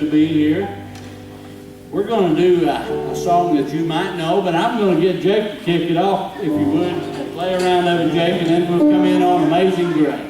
to be here. We're going to do a song that you might know, but I'm going to get Jake to kick it off, if you would. Play around over Jake, and then we'll come in on Amazing Grace.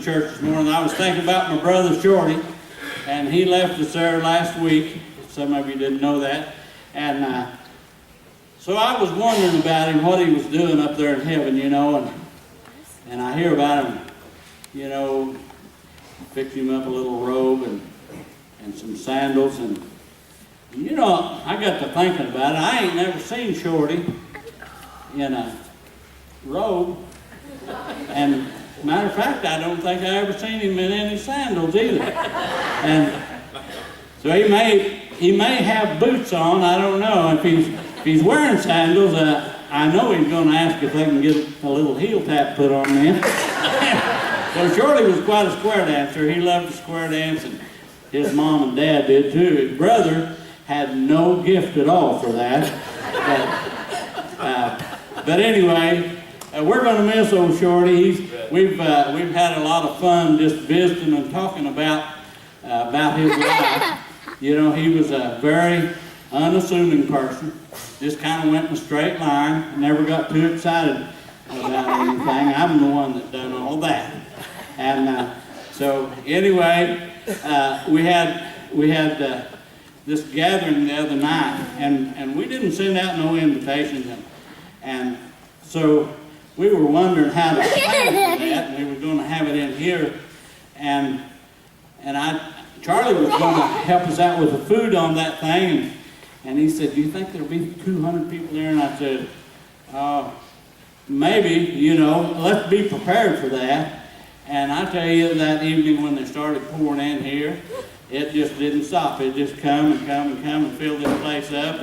Church this morning, I was thinking about my brother Shorty, and he left us there last week. Some of you didn't know that, and so I was wondering about him, what he was doing up there in heaven, you know, and I hear about him, you know, fix him up a little robe and some sandals, and you know, I got to thinking about it. I ain't never seen Shorty in a robe, and matter of fact, I don't think I ever seen him in any sandals either. And so he may have boots on. I don't know. If he's wearing sandals, I know he's going to ask if they can get a little heel tap put on them. So Shorty was quite a square dancer. He loved to square dance, and his mom and dad did too. His brother had no gift at all for that. But anyway. We're going to miss old Shorty. We've had a lot of fun just visiting and talking about his life. You know, he was a very unassuming person. Just kind of went in a straight line. Never got too excited about anything. I'm the one that done all that. And so anyway, we had this gathering the other night, and we didn't send out no invitations, and so we were wondering how to plan for that, and we were going to have it in here, and Charlie was going to help us out with the food on that thing, and he said, "Do you think there'll be 200 people there?" And I said, "Maybe, you know, let's be prepared for that." And I tell you, that evening when they started pouring in here, it just didn't stop. It just come and come and come and filled this place up.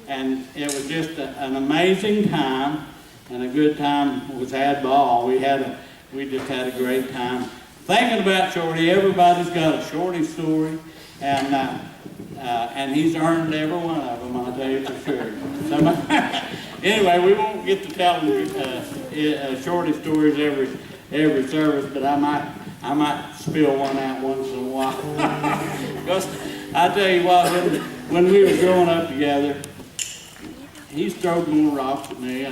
And it was just an amazing time, and a good time was had by all. We just had a great time. Thinking about Shorty, everybody's got a Shorty story, and he's earned every one of them, I'll tell you for sure. Anyway, we won't get to telling Shorty stories every service, but I might spill one out once in a while. Because I tell you what, when we were growing up together, he stroked more rocks than me,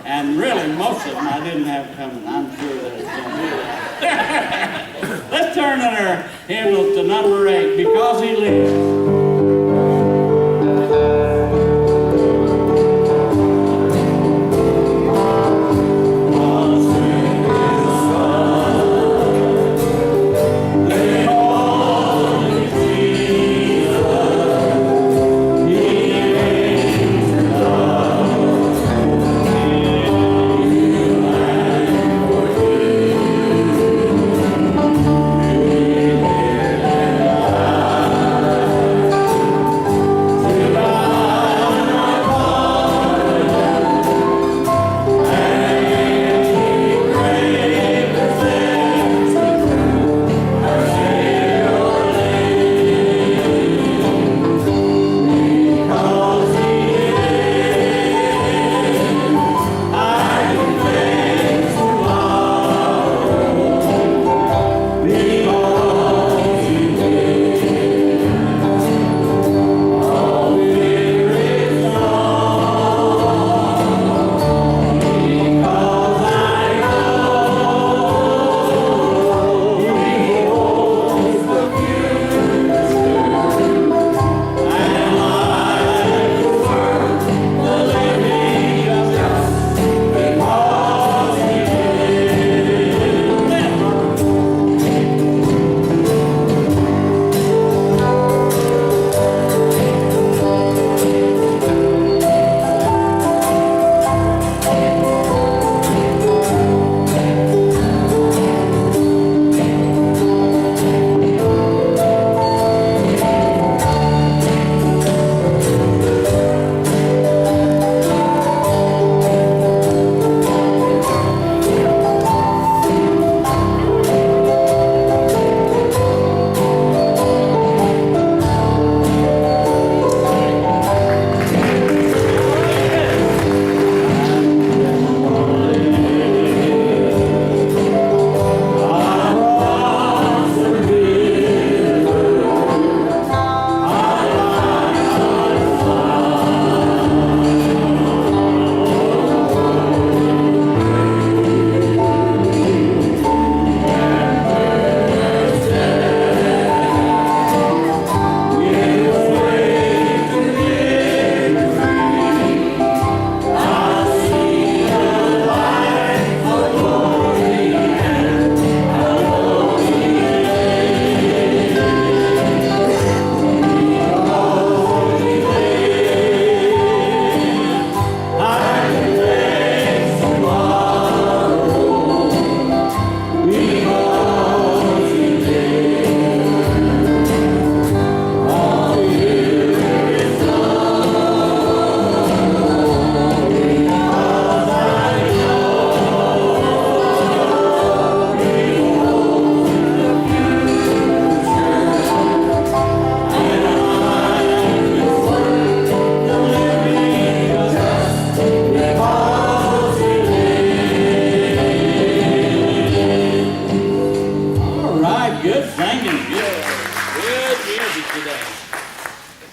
and really most of them I didn't have coming. I'm sure that it's going to be that. Let's turn in our hymnal to number 8, Because He Lives.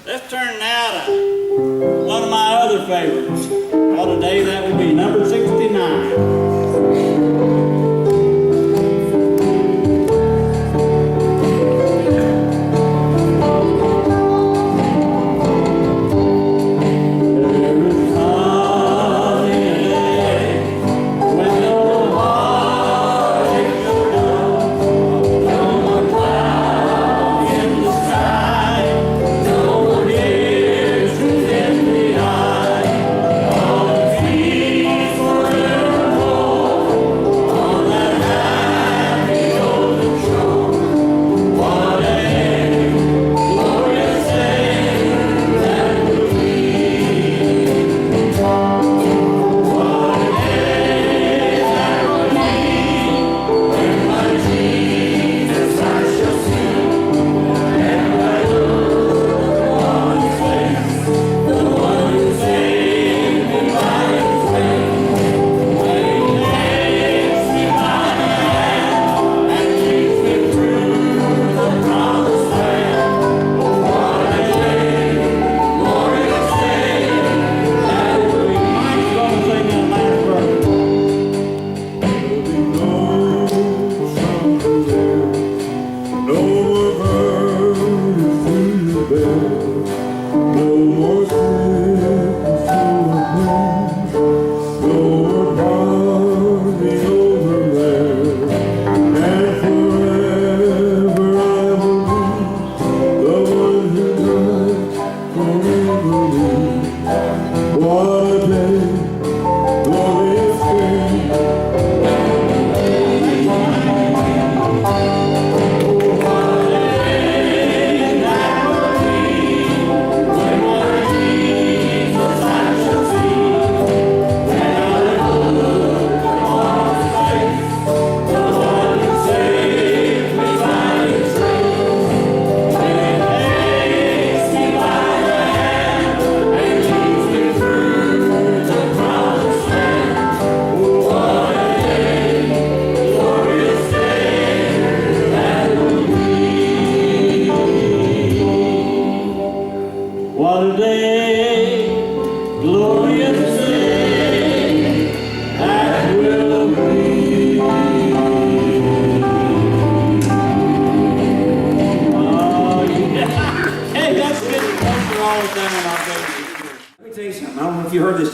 Let's turn now to one of my other favorites. What a day that will be, number 69. Forevermore.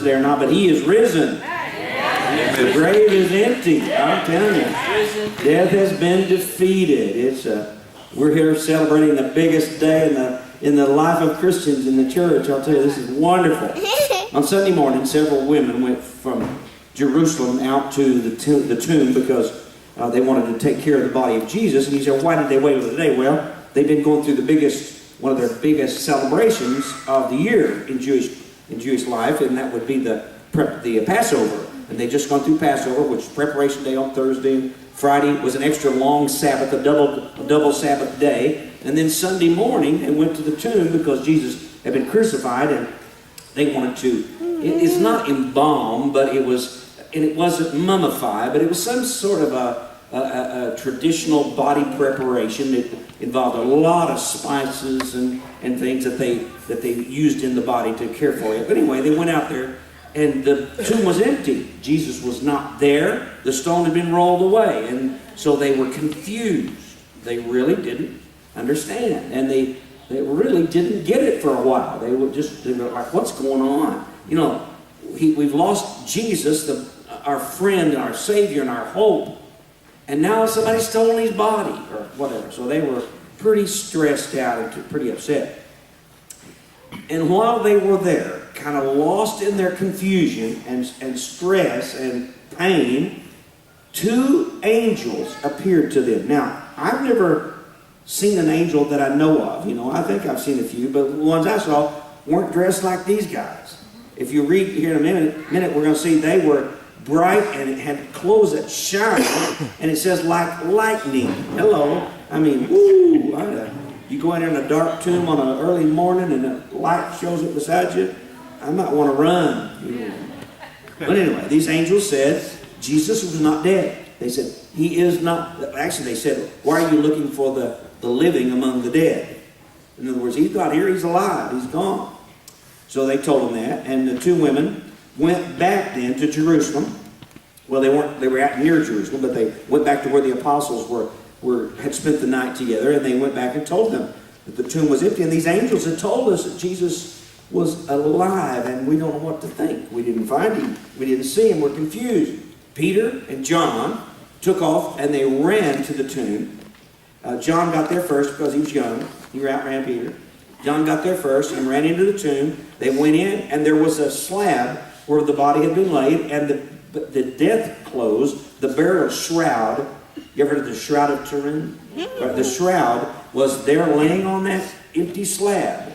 there or not, but he is risen. The grave is empty. I'm telling you. Death has been defeated. We're here celebrating the biggest day in the life of Christians in the church. I'll tell you, this is wonderful. On Sunday morning, several women went from Jerusalem out to the tomb because they wanted to take care of the body of Jesus. And you say, why did they wait another day? Well, they've been going through one of their biggest celebrations of the year in Jewish life, and that would be the Passover. And they just gone through Passover, which is preparation day on Thursday. And Friday was an extra long Sabbath, a double Sabbath day. And then Sunday morning, they went to the tomb because Jesus had been crucified, and they wanted to. It's not embalmed, but it wasn't mummified, but it was some sort of a traditional body preparation that involved a lot of spices and things that they used in the body to care for it. But anyway, they went out there, and the tomb was empty. Jesus was not there. The stone had been rolled away, and so they were confused. They really didn't understand, and they really didn't get it for a while. They were like, what's going on? You know, we've lost Jesus, our friend and our Savior and our hope, and now somebody's stolen his body or whatever. So they were pretty stressed out and pretty upset. And while they were there, kind of lost in their confusion and stress and pain, two angels appeared to them. Now, I've never seen an angel that I know of. You know, I think I've seen a few, but the ones I saw weren't dressed like these guys. If you read here in a minute, we're going to see they were bright and had clothes that shine, and it says like lightning. Hello. I mean, woo. You go in there in a dark tomb on an early morning and the light shows up beside you, I might want to run. But anyway, these angels said Jesus was not dead. They said, he is not. Actually, they said, why are you looking for the living among the dead? In other words, he's not here, he's alive, he's gone. So they told him that, and the two women went back then to Jerusalem. Well, they were out near Jerusalem, but they went back to where the apostles had spent the night together, and they went back and told them that the tomb was empty. And these angels had told us that Jesus was alive, and we don't know what to think. We didn't find him. We didn't see him. We're confused. Peter and John took off, and they ran to the tomb. John got there first because he was young. He outran Peter. John got there first and ran into the tomb. They went in, and there was a slab where the body had been laid, and the death clothes, the burial shroud. You ever heard of the Shroud of Turin? The shroud was there laying on that empty slab,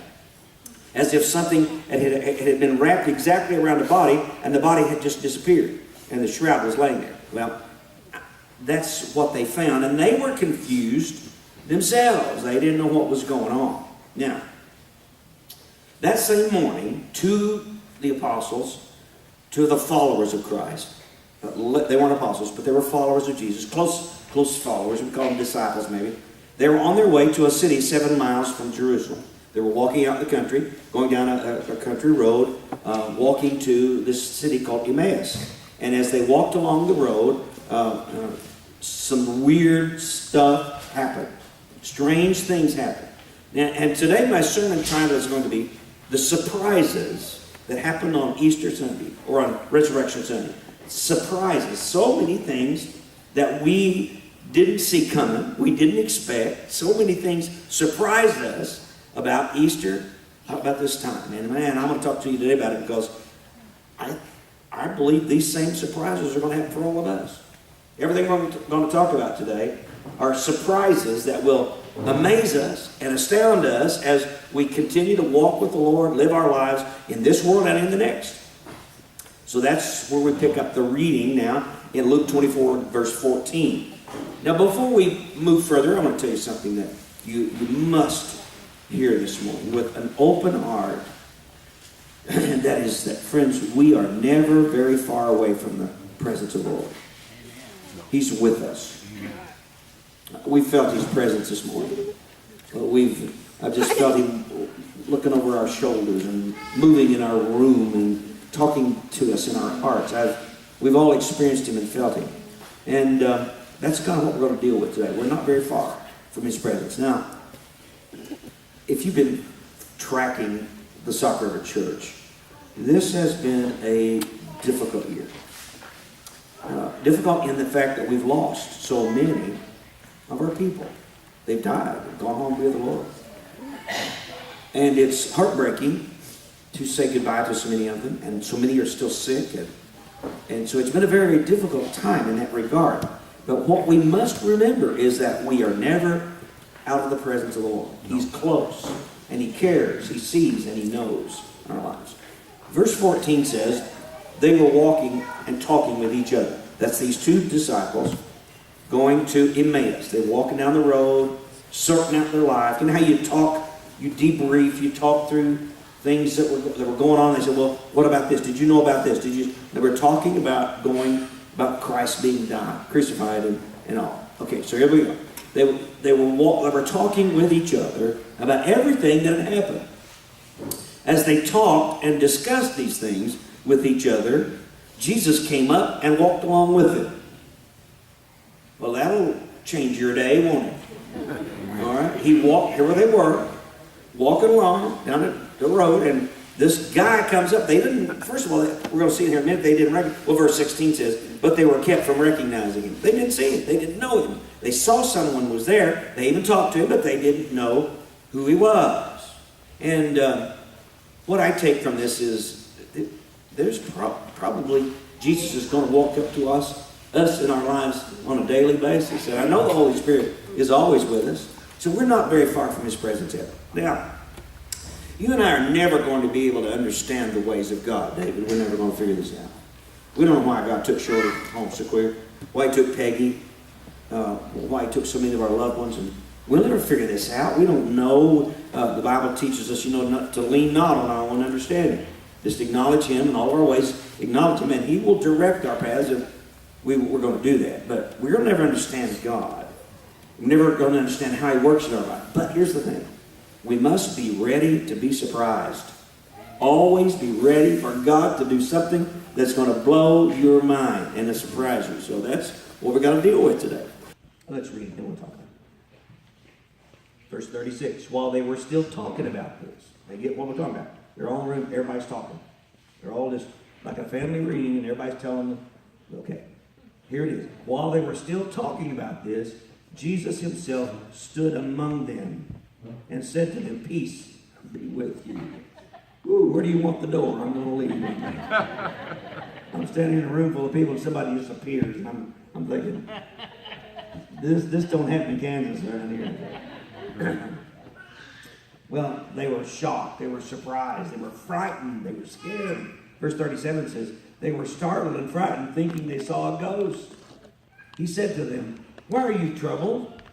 as if something had been wrapped exactly around the body, and the body had just disappeared, and the shroud was laying there. Well, that's what they found, and they were confused themselves. They didn't know what was going on. Now, that same morning, to the apostles, to the followers of Christ, they weren't apostles, but they were followers of Jesus, close followers, we call them disciples maybe. They were on their way to a city 7 miles from Jerusalem. They were walking out in the country, going down a country road, walking to this city called Emmaus. And as they walked along the road, some weird stuff happened. Strange things happened. And today my sermon title is going to be The Surprises That Happened on Easter Sunday, or on Resurrection Sunday. Surprises. So many things that we didn't see coming, we didn't expect. So many things surprised us about Easter, about this time. And man, I'm going to talk to you today about it because I believe these same surprises are going to happen for all of us. Everything we're going to talk about today are surprises that will amaze us and astound us as we continue to walk with the Lord, live our lives in this world and in the next. So that's where we pick up the reading now in Luke 24, verse 14. Now, before we move further, I want to tell you something that you must hear this morning with an open heart. And that is that, friends, we are never very far away from the presence of the Lord. He's with us. We felt his presence this morning. I've just felt him looking over our shoulders and moving in our room and talking to us in our hearts. We've all experienced him and felt him. And that's kind of what we're going to deal with today. We're not very far from his presence. Now, if you've been tracking the Sauk River Church, This has been a difficult year. Difficult in the fact that we've lost so many of our people. They've died, they've gone home with the Lord. And it's heartbreaking to say goodbye to so many of them, and so many are still sick. And so it's been a very difficult time in that regard. But what we must remember is that we are never out of the presence of the Lord. He's close, and He cares, He sees, and He knows our lives. Verse 14 says, they were walking and talking with each other. That's these two disciples going to Emmaus. They're walking down the road, sorting out their life. You know how you talk, you debrief, you talk through things that were going on. They said, well, what about this? Did you know about this? They were talking about about Christ being died, crucified and all. Okay, so here we go. They were talking with each other about everything that had happened. As they talked and discussed these things with each other, Jesus came up and walked along with them. Well, that'll change your day, won't it? All right. He walked, here where they were, walking along down the road, and this guy comes up. They didn't, first of all, we're going to see it here in a minute, they didn't recognize, well, verse 16 says, but they were kept from recognizing him. They didn't see him. They didn't know him. They saw someone was there. They even talked to him, but they didn't know who he was. And what I take from this is there's probably Jesus is going to walk up to us in our lives on a daily basis. And I know the Holy Spirit is always with us. So we're not very far from His presence ever. Now, you and I are never going to be able to understand the ways of God, David. We're never going to figure this out. We don't know why God took Shorty home so quick, why He took Peggy, why He took so many of our loved ones. And we'll never figure this out. We don't know. The Bible teaches us, not to lean not on our own understanding. Just acknowledge Him in all of our ways. Acknowledge Him, and He will direct our paths if we're going to do that. But we're going to never understand God. We're never going to understand how He works in our life. But here's the thing. We must be ready to be surprised. Always be ready for God to do something that's going to blow your mind and to surprise you. So that's what we're going to deal with today. Let's read it, then we'll talk about it. Verse 36. While they were still talking about this, they get what we're talking about. They're all in the room, everybody's talking. They're all just like a family reunion, and everybody's telling them, okay, here it is. While they were still talking about this, Jesus Himself stood among them and said to them, peace be with you. Ooh, where do you want the door? I'm going to leave. I'm standing in a room full of people and somebody just appears, and I'm thinking, this don't happen in Kansas around here. Well, they were shocked, they were surprised, they were frightened, they were scared. Verse 37 says, they were startled and frightened, thinking they saw a ghost. He said to them, why are you troubled?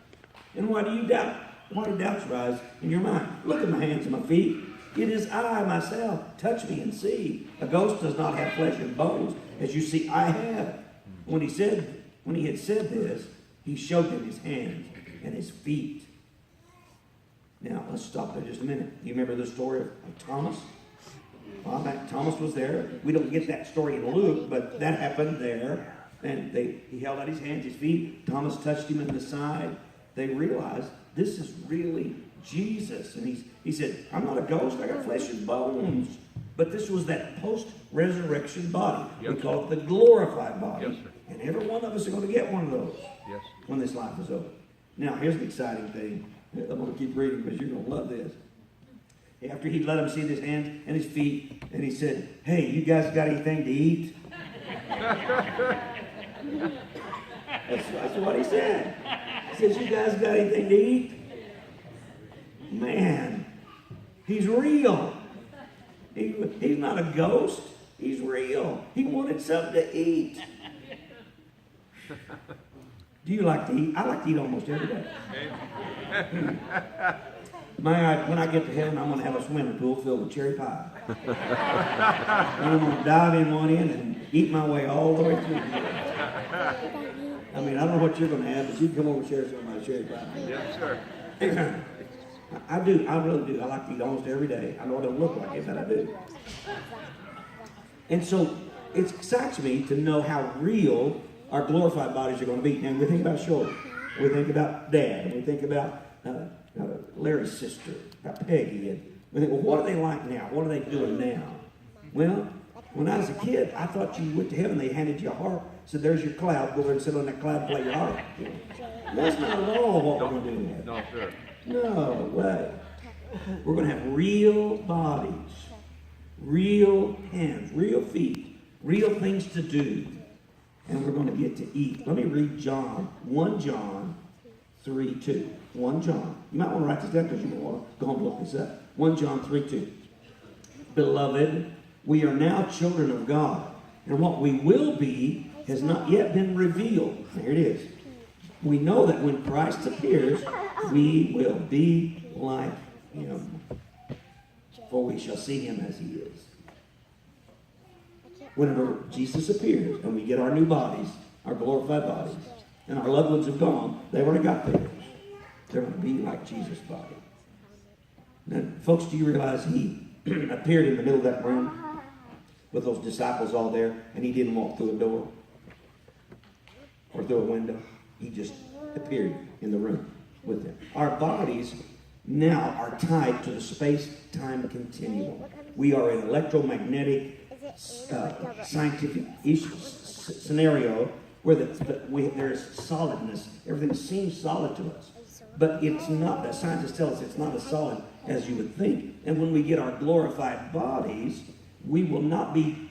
And why do you doubt? Why do doubts rise in your mind? Look at my hands and my feet. It is I myself. Touch me and see. A ghost does not have flesh and bones, as you see I have. When he had said this, He showed them His hands and His feet. Now, let's stop there just a minute. You remember the story of Thomas? Well, Thomas was there. We don't get that story in Luke, but that happened there. And he held out his hands, his feet. Thomas touched him in the side. They realized this is really Jesus. And he said, I'm not a ghost. I got flesh and bones. But this was that post-resurrection body. Yep. We call it the glorified body. Yes, sir. And every one of us are going to get one of those when this life is over. Now, here's the exciting thing. I'm going to keep reading because you're going to love this. After he let him see his hands and his feet, and he said, hey, you guys got anything to eat? That's what he said. He says, you guys got anything to eat? Man, he's real. He's not a ghost. He's real. He wanted something to eat. Do you like to eat? I like to eat almost every day. When I get to heaven, I'm going to have a swimming pool filled with cherry pie. And I'm going to dive in one end and eat my way all the way through. I mean, I don't know what you're going to have, but you can come over and share some of my cherry pie. Yes, sir. I do. I really do. I like to eat almost every day. I know it don't look like it, but I do. And so it excites me to know how real our glorified bodies are going to be. And we think about Shorty. We think about Dad. And we think about Larry's sister, about Peggy. And we think, well, what are they like now? What are they doing now? Well, when I was a kid, I thought you went to heaven, they handed you a harp, said, there's your cloud, go over and sit on that cloud and play your harp. That's not at all what we're going to do in heaven. No, sir. No way. We're going to have real bodies, real hands, real feet, real things to do, and we're going to get to eat. Let me read 1 John 3:2. 1 John. You might want to write this down because you want to go home and look this up. 1 John 3:2. Beloved, we are now children of God, and what we will be has not yet been revealed. There it is. We know that when Christ appears, we will be like him, for we shall see him as he is. Whenever Jesus appears and we get our new bodies, our glorified bodies, and our loved ones have gone, they've already got theirs. They're going to be like Jesus' body. Now, folks, do you realize he appeared in the middle of that room with those disciples all there, and he didn't walk through a door or through a window? He just appeared in the room with them. Our bodies now are tied to the space-time continuum. We are an electromagnetic scientific scenario where there's solidness. Everything seems solid to us. But it's not, that scientists tell us it's not as solid as you would think. And when we get our glorified bodies, we will not be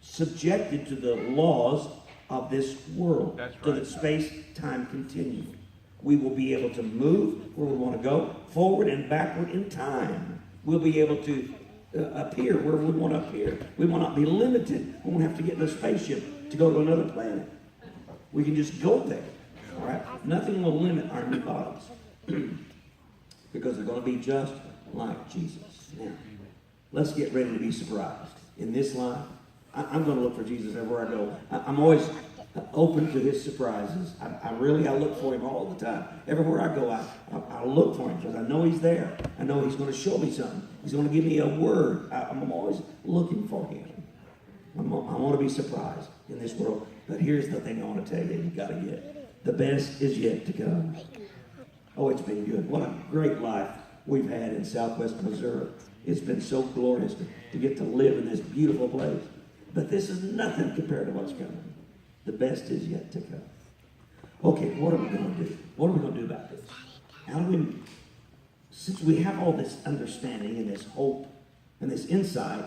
subjected to the laws of this world. That's right. To the space-time continuum. We will be able to move where we want to go, forward and backward in time. We'll be able to appear where we want to appear. We will not be limited. We won't have to get in a spaceship to go to another planet. We can just go there. All right? Nothing will limit our new bodies because they're going to be just like Jesus. Now, let's get ready to be surprised. In this life, I'm going to look for Jesus everywhere I go. I'm always open to his surprises. I look for him all the time. Everywhere I go, I look for him because I know he's there. I know he's going to show me something. He's going to give me a word. I'm always looking for him. I want to be surprised in this world. But here's the thing I want to tell you. You got to get. The best is yet to come. Oh, it's been good. What a great life we've had in Southwest Missouri. It's been so glorious to get to live in this beautiful place. But this is nothing compared to what's coming. The best is yet to come. Okay, what are we going to do? What are we going to do about this? How do we, since we have all this understanding and this hope and this insight,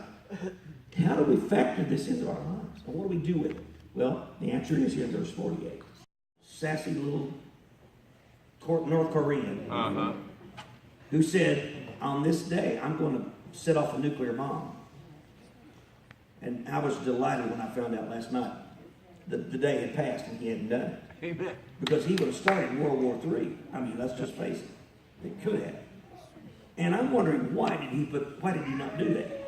how do we factor this into our lives? And what do we do with it? Well, the answer is here in verse 48. Sassy little North Korean who said, on this day, I'm going to set off a nuclear bomb. And I was delighted when I found out last night that the day had passed and he hadn't done it. Amen. Because he would have started World War III. I mean, let's just face it. They could have. And I'm wondering, why did he not do that?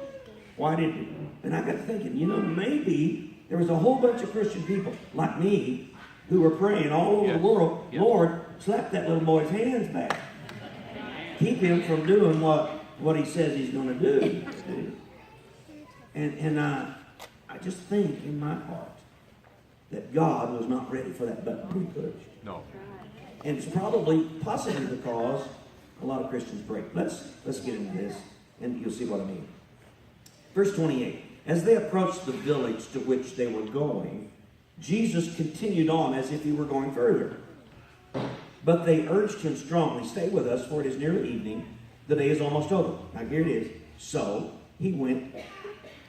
Why did he? And I got thinking, maybe there was a whole bunch of Christian people like me who were praying all over the world, Lord, slap that little boy's hands back. Keep him from doing what he says he's going to do. And I just think in my heart that God was not ready for that button to be pushed. no. And it's possibly because a lot of Christians break. Let's get into this, and you'll see what I mean. Verse 28. As they approached the village to which they were going, Jesus continued on as if he were going further. But they urged him strongly, stay with us, for it is nearly evening. The day is almost over. Now here it is. So he went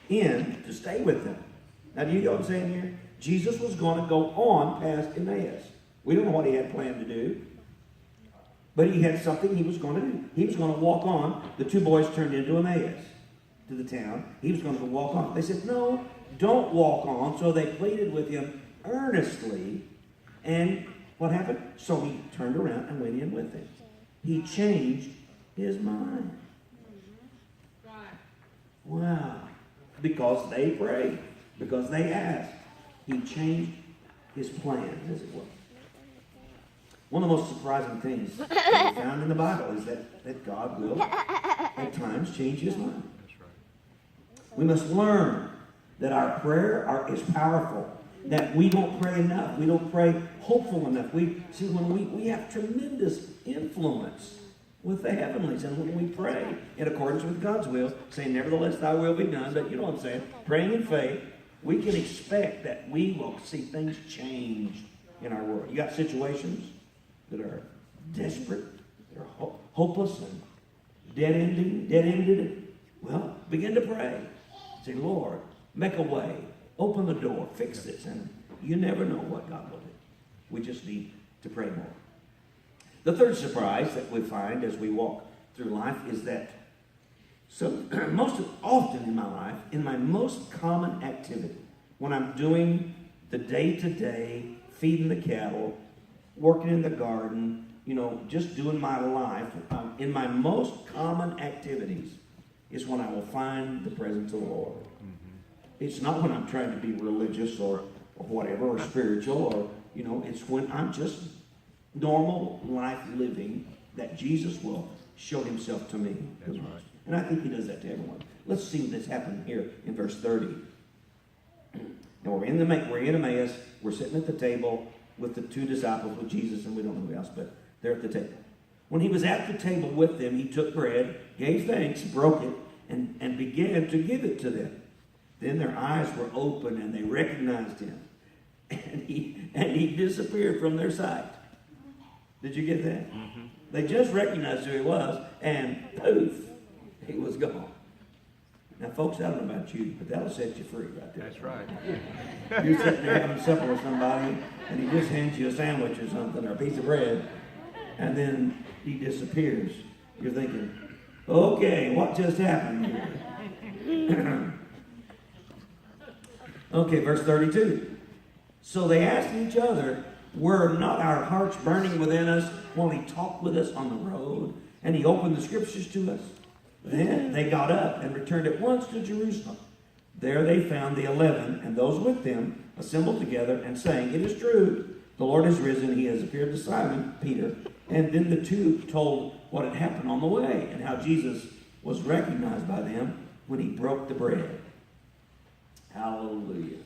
in to stay with them. Now do you know what I'm saying here? Jesus was going to go on past Emmaus. We don't know what he had planned to do. But he had something he was going to do. He was going to walk on. The two boys turned into Emmaus, to the town. He was going to walk on. They said, no, don't walk on. So they pleaded with him earnestly. And what happened? So he turned around and went in with them. He changed his mind. Wow. Because they prayed. Because they asked. He changed his plan, as it were. One of the most surprising things that we found in the Bible is that God will, at times, change his mind. That's right. We must learn that our prayer is powerful. That we don't pray enough. We don't pray hopeful enough. We have tremendous influence with the heavenlies. And when we pray in accordance with God's will, saying, nevertheless, thy will be done, but you know what I'm saying, praying in faith, we can expect that we will see things change in our world. You got situations that are desperate, they're hopeless and dead-ended. Well, begin to pray. Say, Lord, make a way. Open the door. Fix this. And you never know what God will do. We just need to pray more. The third surprise that we find as we walk through life is that most often in my life, in my most common activity, when I'm doing the day-to-day, feeding the cattle, working in the garden, just doing my life, in my most common activities is when I will find the presence of the Lord. It's not when I'm trying to be religious or whatever, or spiritual, or, it's when I'm just normal life living that Jesus will show himself to me. That's right. And I think he does that to everyone. Let's see this happen here in verse 30. Now we're in Emmaus. We're sitting at the table with the two disciples, with Jesus, and we don't know who else, but they're at the table. When he was at the table with them, he took bread, gave thanks, broke it, and began to give it to them. Then their eyes were open and they recognized him. And he disappeared from their sight. Did you get that? Mm-hmm. They just recognized who he was, and poof, he was gone. Now, folks, I don't know about you, but that'll set you free right there. That's right. You're sitting there having supper with somebody, and he just hands you a sandwich or something, or a piece of bread, and then he disappears. You're thinking, okay, what just happened here? Okay, verse 32. So they asked each other, were not our hearts burning within us while he talked with us on the road, and he opened the scriptures to us? Then they got up and returned at once to Jerusalem. There they found the 11 and those with them assembled together and saying, it is true, the Lord is risen, he has appeared to Simon, Peter. And then the two told what had happened on the way and how Jesus was recognized by them when he broke the bread. Hallelujah.